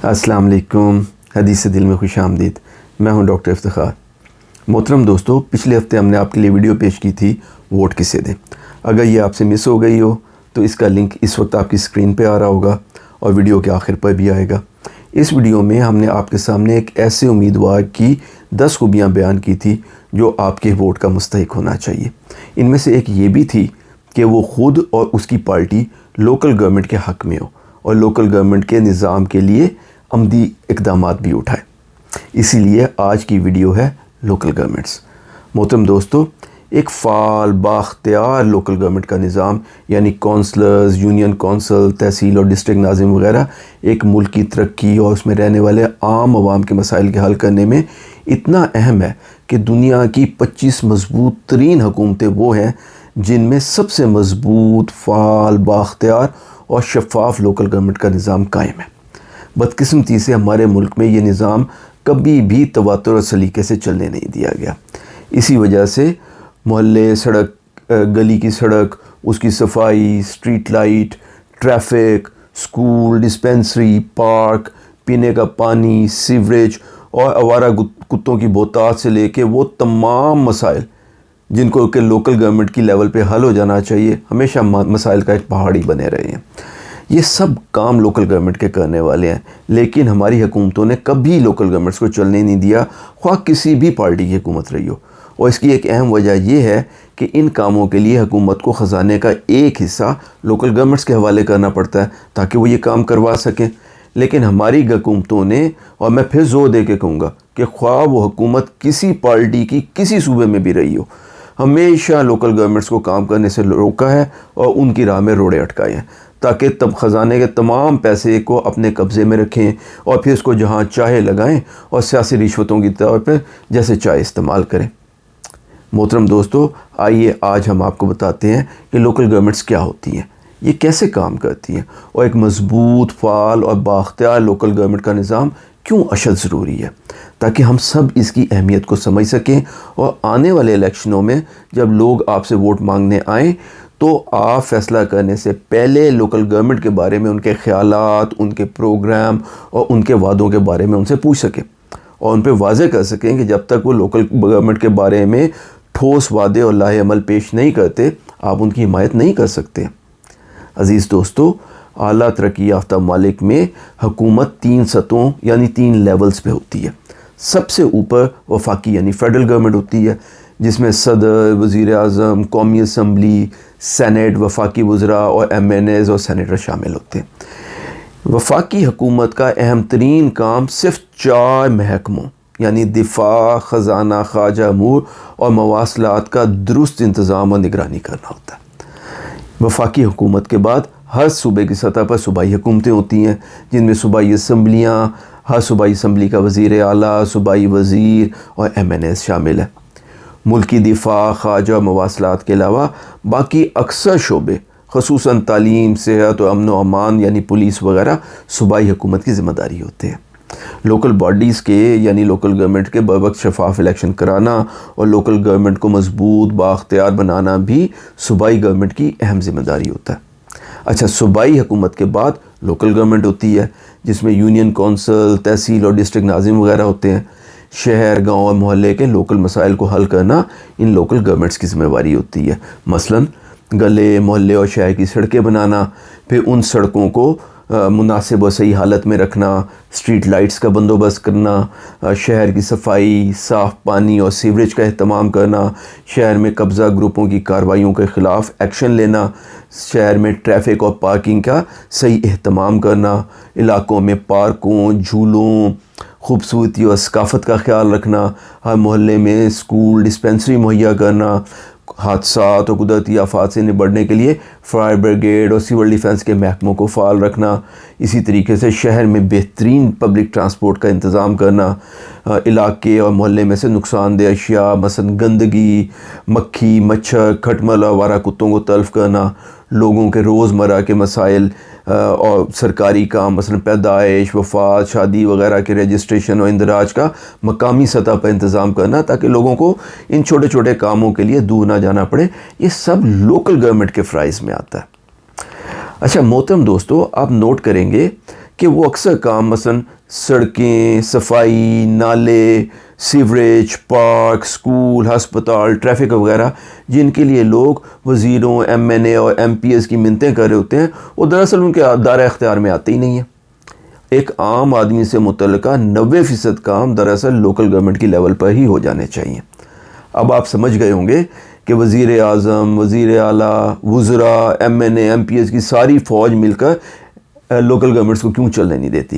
السلام علیکم، حدیث دل میں خوش آمدید۔ میں ہوں ڈاکٹر افتخار۔ محترم دوستو، پچھلے ہفتے ہم نے آپ کے لیے ویڈیو پیش کی تھی ووٹ کسے دیں۔ اگر یہ آپ سے مس ہو گئی ہو تو اس کا لنک اس وقت آپ کی اسکرین پہ آ رہا ہوگا اور ویڈیو کے آخر پر بھی آئے گا۔ اس ویڈیو میں ہم نے آپ کے سامنے ایک ایسے امیدوار کی 10 خوبیاں بیان کی تھی جو آپ کے ووٹ کا مستحق ہونا چاہیے۔ ان میں سے ایک یہ بھی تھی کہ وہ خود اور اس کی پارٹی لوکل گورنمنٹ کے حق میں ہو اور لوکل گورنمنٹ کے نظام کے لیے عمدی اقدامات بھی اٹھائے۔ اسی لیے آج کی ویڈیو ہے لوکل گورنمنٹس۔ محترم دوستو، ایک فعال بااختیار لوکل گورنمنٹ کا نظام یعنی کونسلرز، یونین کونسل، تحصیل اور ڈسٹرکٹ ناظم وغیرہ ایک ملک کی ترقی اور اس میں رہنے والے عام عوام کے مسائل کے حل کرنے میں اتنا اہم ہے کہ دنیا کی 25 مضبوط ترین حکومتیں وہ ہیں جن میں سب سے مضبوط، فعال، بااختیار اور شفاف لوکل گورنمنٹ کا نظام قائم ہے۔ بدقسمتی سے ہمارے ملک میں یہ نظام کبھی بھی تواتر اور سلیقے سے چلنے نہیں دیا گیا۔ اسی وجہ سے محلے، سڑک، گلی کی سڑک، اس کی صفائی، street light, traffic, school, dispensary, park, پینے کا پانی، سیوریج اور آوارہ کتوں کی بہتات سے لے کے وہ تمام مسائل جن کو کہ لوکل گورنمنٹ کی لیول پہ حل ہو جانا چاہیے، ہمیشہ مسائل کا ایک پہاڑی بنے رہے ہیں۔ یہ سب کام لوکل گورنمنٹ کے کرنے والے ہیں، لیکن ہماری حکومتوں نے کبھی لوکل گورنمنٹس کو چلنے نہیں دیا، خواہ کسی بھی پارٹی کی حکومت رہی ہو۔ اور اس کی ایک اہم وجہ یہ ہے کہ ان کاموں کے لیے حکومت کو خزانے کا ایک حصہ لوکل گورنمنٹس کے حوالے کرنا پڑتا ہے تاکہ وہ یہ کام کروا سکیں۔ لیکن ہماری حکومتوں نے، اور میں پھر زور دے کے کہوں گا کہ خواہ وہ حکومت کسی پارٹی کی کسی صوبے میں بھی رہی ہو، ہمیشہ لوکل گورنمنٹس کو کام کرنے سے روکا ہے اور ان کی راہ میں روڑے اٹکائے ہیں تاکہ تب خزانے کے تمام پیسے کو اپنے قبضے میں رکھیں اور پھر اس کو جہاں چاہے لگائیں اور سیاسی رشوتوں کی طور پہ جیسے چاہے استعمال کریں۔ محترم دوستو، آئیے آج ہم آپ کو بتاتے ہیں کہ لوکل گورنمنٹس کیا ہوتی ہیں، یہ کیسے کام کرتی ہیں اور ایک مضبوط، فعال اور بااختیار لوکل گورنمنٹ کا نظام کیوں اشد ضروری ہے، تاکہ ہم سب اس کی اہمیت کو سمجھ سکیں اور آنے والے الیکشنوں میں جب لوگ آپ سے ووٹ مانگنے آئیں تو آپ فیصلہ کرنے سے پہلے لوکل گورنمنٹ کے بارے میں ان کے خیالات، ان کے پروگرام اور ان کے وعدوں کے بارے میں ان سے پوچھ سکیں اور ان پہ واضح کر سکیں کہ جب تک وہ لوکل گورنمنٹ کے بارے میں ٹھوس وعدے اور لاہے عمل پیش نہیں کرتے آپ ان کی حمایت نہیں کر سکتے۔ عزیز دوستو، اعلیٰ ترقی یافتہ ممالک میں حکومت 3 سطحوں یعنی 3 لیولز پہ ہوتی ہے۔ سب سے اوپر وفاقی یعنی فیڈرل گورنمنٹ ہوتی ہے، جس میں صدر، وزیر اعظم، قومی اسمبلی، سینیٹ، وفاقی وزراء اور MNAs اور سینیٹر شامل ہوتے ہیں۔ وفاقی حکومت کا اہم ترین کام صرف 4 محکموں یعنی دفاع، خزانہ، خارجہ امور اور مواصلات کا درست انتظام اور نگرانی کرنا ہوتا ہے۔ وفاقی حکومت کے بعد ہر صوبے کی سطح پر صوبائی حکومتیں ہوتی ہیں، جن میں صوبائی اسمبلیاں، ہر صوبائی اسمبلی کا وزیر اعلیٰ، صوبائی وزیر اور MNAs شامل ہیں۔ ملکی دفاع، خارجہ اور مواصلات کے علاوہ باقی اکثر شعبے خصوصاً تعلیم، صحت اور امن و امان یعنی پولیس وغیرہ صوبائی حکومت کی ذمہ داری ہوتے ہیں۔ لوکل باڈیز کے یعنی لوکل گورنمنٹ کے بروقت شفاف الیکشن کرانا اور لوکل گورنمنٹ کو مضبوط، بااختیار بنانا بھی صوبائی گورنمنٹ کی اہم ذمہ داری ہوتا ہے۔ اچھا، صوبائی حکومت کے بعد لوکل گورنمنٹ ہوتی ہے، جس میں یونین کونسل، تحصیل اور ڈسٹرکٹ ناظم وغیرہ ہوتے ہیں۔ شہر، گاؤں اور محلے کے لوکل مسائل کو حل کرنا ان لوکل گورنمنٹس کی ذمہ داری ہوتی ہے۔ مثلاً گلے، محلے اور شہر کی سڑکیں بنانا، پھر ان سڑکوں کو مناسب اور صحیح حالت میں رکھنا، اسٹریٹ لائٹس کا بندوبست کرنا، شہر کی صفائی، صاف پانی اور سیوریج کا اہتمام کرنا، شہر میں قبضہ گروپوں کی کارروائیوں کے خلاف ایکشن لینا، شہر میں ٹریفک اور پارکنگ کا صحیح اہتمام کرنا، علاقوں میں پارکوں، جھولوں، خوبصورتی اور ثقافت کا خیال رکھنا، ہر محلے میں اسکول، ڈسپینسری مہیا کرنا، حادثات اور قدرتی آفات سے نبٹنے کے لیے فائر بریگیڈ اور سول ڈیفنس کے محکموں کو فعال رکھنا، اسی طریقے سے شہر میں بہترین پبلک ٹرانسپورٹ کا انتظام کرنا، علاقے اور محلے میں سے نقصان دہ اشیاء مثلا گندگی، مکھی، مچھر، کھٹمل اور آوارہ کتوں کو تلف کرنا، لوگوں کے روزمرہ کے مسائل اور سرکاری کام مثلا پیدائش، وفات، شادی وغیرہ کے رجسٹریشن اور اندراج کا مقامی سطح پر انتظام کرنا تاکہ لوگوں کو ان چھوٹے چھوٹے کاموں کے لیے دور نہ جانا پڑے۔ یہ سب لوکل گورنمنٹ کے فرائض میں آتا ہے۔ اچھا محترم دوستو، آپ نوٹ کریں گے کہ وہ اکثر کام مثلا سڑکیں، صفائی، نالے، سیوریج، پارک، سکول، ہسپتال، ٹریفک وغیرہ جن کے لیے لوگ وزیروں، ایم این اے اور ایم پی ایس کی منتیں کر رہے ہوتے ہیں، وہ دراصل ان کے دائرہ اختیار میں آتے ہی نہیں ہیں۔ ایک عام آدمی سے متعلقہ 90% کام دراصل لوکل گورنمنٹ کی لیول پر ہی ہو جانے چاہیے۔ اب آپ سمجھ گئے ہوں گے کہ وزیر اعظم، وزیر اعلیٰ، وزراء، ایم این اے، ایم پی ایس کی ساری فوج مل کر لوکل گورنمنٹس کو کیوں چلنے نہیں دیتی،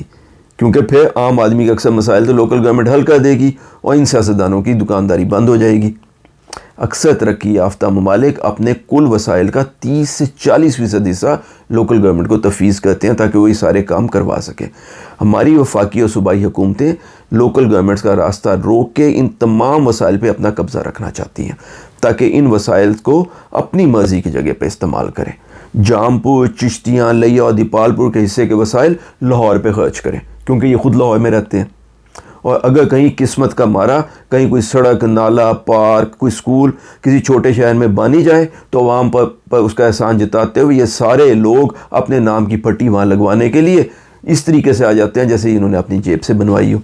کیونکہ پھر عام آدمی کے اکثر مسائل تو لوکل گورنمنٹ حل کر دے گی اور ان سیاستدانوں کی دکانداری بند ہو جائے گی۔ اکثر ترقی یافتہ ممالک اپنے کل وسائل کا 30 سے 40% حصہ لوکل گورنمنٹ کو تفویض کرتے ہیں تاکہ وہ یہ سارے کام کروا سکیں۔ ہماری وفاقی اور صوبائی حکومتیں لوکل گورنمنٹس کا راستہ روک کے ان تمام وسائل پہ اپنا قبضہ رکھنا چاہتی ہیں تاکہ ان وسائل کو اپنی مرضی کی جگہ پہ استعمال کریں۔ جام پور، چشتیاں، لیا اور دیپال پور کے حصے کے وسائل لاہور پہ خرچ کریں کیونکہ یہ خود لاہور میں رہتے ہیں، اور اگر کہیں قسمت کا مارا کہیں کوئی سڑک، نالا، پارک، کوئی سکول کسی چھوٹے شہر میں بانی جائے تو عوام پر اس کا احسان جتاتے ہوئے یہ سارے لوگ اپنے نام کی پٹی وہاں لگوانے کے لیے اس طریقے سے آ جاتے ہیں جیسے انہوں نے اپنی جیب سے بنوائی ہو۔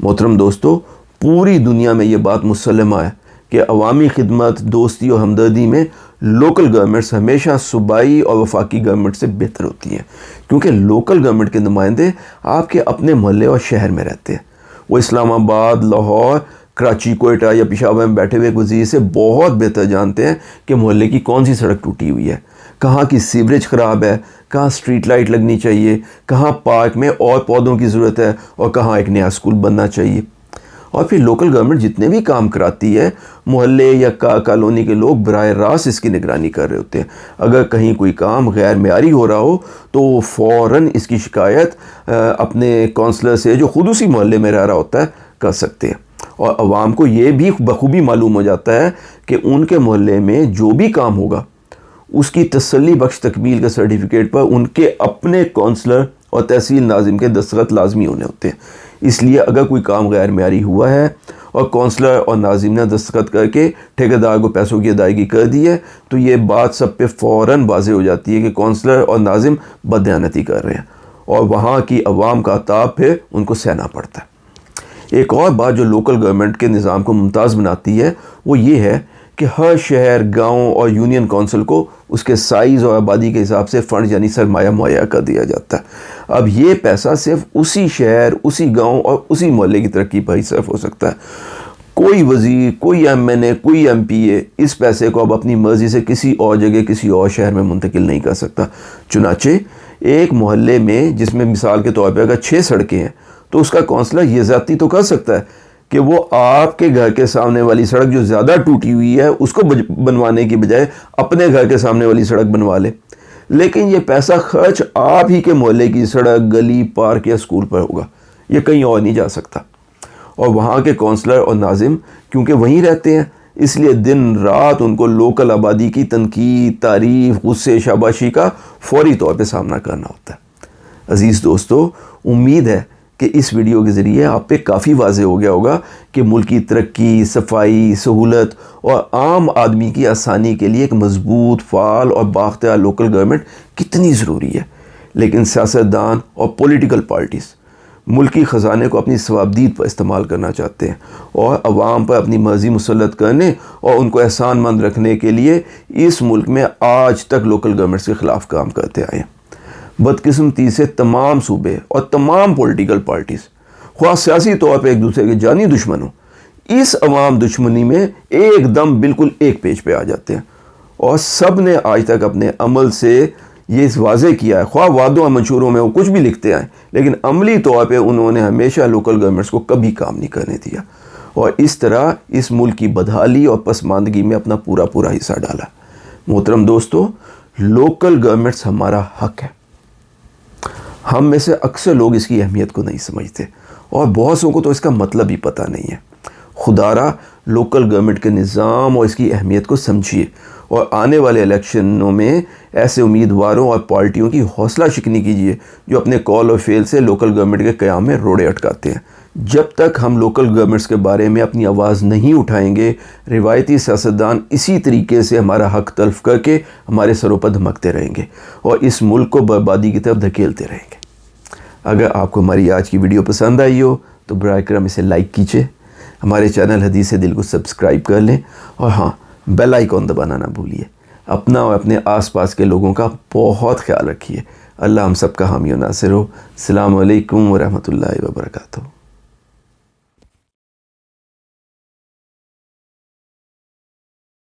محترم دوستو، پوری دنیا میں یہ بات مسلمہ ہے کہ عوامی خدمت، دوستی اور ہمدردی میں لوکل گورنمنٹس ہمیشہ صوبائی اور وفاقی گورنمنٹ سے بہتر ہوتی ہیں، کیونکہ لوکل گورنمنٹ کے نمائندے آپ کے اپنے محلے اور شہر میں رہتے ہیں۔ وہ اسلام آباد، لاہور، کراچی، کوئٹہ یا پشاور میں بیٹھے ہوئے ایک وزیر سے بہت بہتر جانتے ہیں کہ محلے کی کون سی سڑک ٹوٹی ہوئی ہے، کہاں کی سیوریج خراب ہے، کہاں اسٹریٹ لائٹ لگنی چاہیے، کہاں پارک میں اور پودوں کی ضرورت ہے اور کہاں ایک نیا اسکول بننا چاہیے۔ اور پھر لوکل گورنمنٹ جتنے بھی کام کراتی ہے محلے یا کالونی کے لوگ براہ راست اس کی نگرانی کر رہے ہوتے ہیں۔ اگر کہیں کوئی کام غیر معیاری ہو رہا ہو تو وہ فوراً اس کی شکایت اپنے کونسلر سے جو خود اسی محلے میں رہ رہا ہوتا ہے کر سکتے ہیں، اور عوام کو یہ بھی بخوبی معلوم ہو جاتا ہے کہ ان کے محلے میں جو بھی کام ہوگا اس کی تسلی بخش تکمیل کے سرٹیفکیٹ پر ان کے اپنے کونسلر اور تحصیل ناظم کے دستخط لازمی ہونے ہوتے ہیں۔ اس لیے اگر کوئی کام غیر معیاری ہوا ہے اور کونسلر اور ناظم نے دستخط کر کے ٹھیکیدار کو پیسوں کی ادائیگی کر دی ہے تو یہ بات سب پہ فوراً واضح ہو جاتی ہے کہ کونسلر اور ناظم بددیانتی کر رہے ہیں، اور وہاں کی عوام کا عطاب پھر ان کو سہنا پڑتا ہے۔ ایک اور بات جو لوکل گورنمنٹ کے نظام کو ممتاز بناتی ہے وہ یہ ہے کہ ہر شہر، گاؤں اور یونین کونسل کو اس کے سائز اور آبادی کے حساب سے فنڈ یعنی سرمایہ مہیا کر دیا جاتا ہے۔ اب یہ پیسہ صرف اسی شہر، اسی گاؤں اور اسی محلے کی ترقی پر ہی صرف ہو سکتا ہے۔ کوئی وزیر، کوئی ایم این اے، کوئی ایم پی اے اس پیسے کو اب اپنی مرضی سے کسی اور جگہ، کسی اور شہر میں منتقل نہیں کر سکتا۔ چنانچہ ایک محلے میں جس میں مثال کے طور پہ اگر 6 سڑکیں ہیں تو اس کا کونسلر یہ زیادتی تو کر سکتا ہے کہ وہ آپ کے گھر کے سامنے والی سڑک جو زیادہ ٹوٹی ہوئی ہے اس کو بنوانے کی بجائے اپنے گھر کے سامنے والی سڑک بنوا لے، لیکن یہ پیسہ خرچ آپ ہی کے محلے کی سڑک، گلی، پارک یا اسکول پر ہوگا، یہ کہیں اور نہیں جا سکتا۔ اور وہاں کے کونسلر اور ناظم کیونکہ وہیں رہتے ہیں اس لیے دن رات ان کو لوکل آبادی کی تنقید، تعریف، غصے، شاباشی کا فوری طور پہ سامنا کرنا ہوتا ہے۔ عزیز دوستو، امید ہے کہ اس ویڈیو کے ذریعے آپ پہ کافی واضح ہو گیا ہوگا کہ ملکی ترقی، صفائی، سہولت اور عام آدمی کی آسانی کے لیے ایک مضبوط، فعال اور بااختیار لوکل گورنمنٹ کتنی ضروری ہے۔ لیکن سیاستدان اور پولیٹیکل پارٹیز ملکی خزانے کو اپنی ثوابدید پر استعمال کرنا چاہتے ہیں اور عوام پر اپنی مرضی مسلط کرنے اور ان کو احسان مند رکھنے کے لیے اس ملک میں آج تک لوکل گورنمنٹس کے خلاف کام کرتے آئے ہیں۔ بدقسمتی سے تمام صوبے اور تمام پولیٹیکل پارٹیز خواہ سیاسی طور پہ ایک دوسرے کے جانی دشمن ہوں، اس عوام دشمنی میں ایک دم بالکل ایک پیج پہ آ جاتے ہیں، اور سب نے آج تک اپنے عمل سے یہ واضح کیا ہے، خواہ وعدوں اور منشوروں میں وہ کچھ بھی لکھتے آئیں لیکن عملی طور پہ انہوں نے ہمیشہ لوکل گورنمنٹس کو کبھی کام نہیں کرنے دیا، اور اس طرح اس ملک کی بدحالی اور پسماندگی میں اپنا پورا حصہ ڈالا۔ محترم دوستو، لوکل گورنمنٹس ہمارا حق ہے۔ ہم میں سے اکثر لوگ اس کی اہمیت کو نہیں سمجھتے اور بہت سو کو تو اس کا مطلب ہی پتہ نہیں ہے۔ خدارا لوکل گورنمنٹ کے نظام اور اس کی اہمیت کو سمجھیے، اور آنے والے الیکشنوں میں ایسے امیدواروں اور پارٹیوں کی حوصلہ شکنی کیجیے جو اپنے کال اور فیل سے لوکل گورنمنٹ کے قیام میں روڑے اٹکاتے ہیں۔ جب تک ہم لوکل گورنمنٹس کے بارے میں اپنی آواز نہیں اٹھائیں گے، روایتی سیاستدان اسی طریقے سے ہمارا حق تلف کر کے ہمارے سروں پر دھمکتے رہیں گے اور اس ملک کو بربادی کی طرف دھکیلتے رہیں گے۔ اگر آپ کو ہماری آج کی ویڈیو پسند آئی ہو تو براہ کرم اسے لائک کیجیے، ہمارے چینل حدیث دل کو سبسکرائب کر لیں، اور ہاں بیل آئیکن دبانا نہ بھولیے۔ اپنا اور اپنے آس پاس کے لوگوں کا بہت خیال رکھیے۔ اللہ ہم سب کا حامی و ناصر ہو۔ السلام علیکم ورحمۃ اللہ وبرکاتہ۔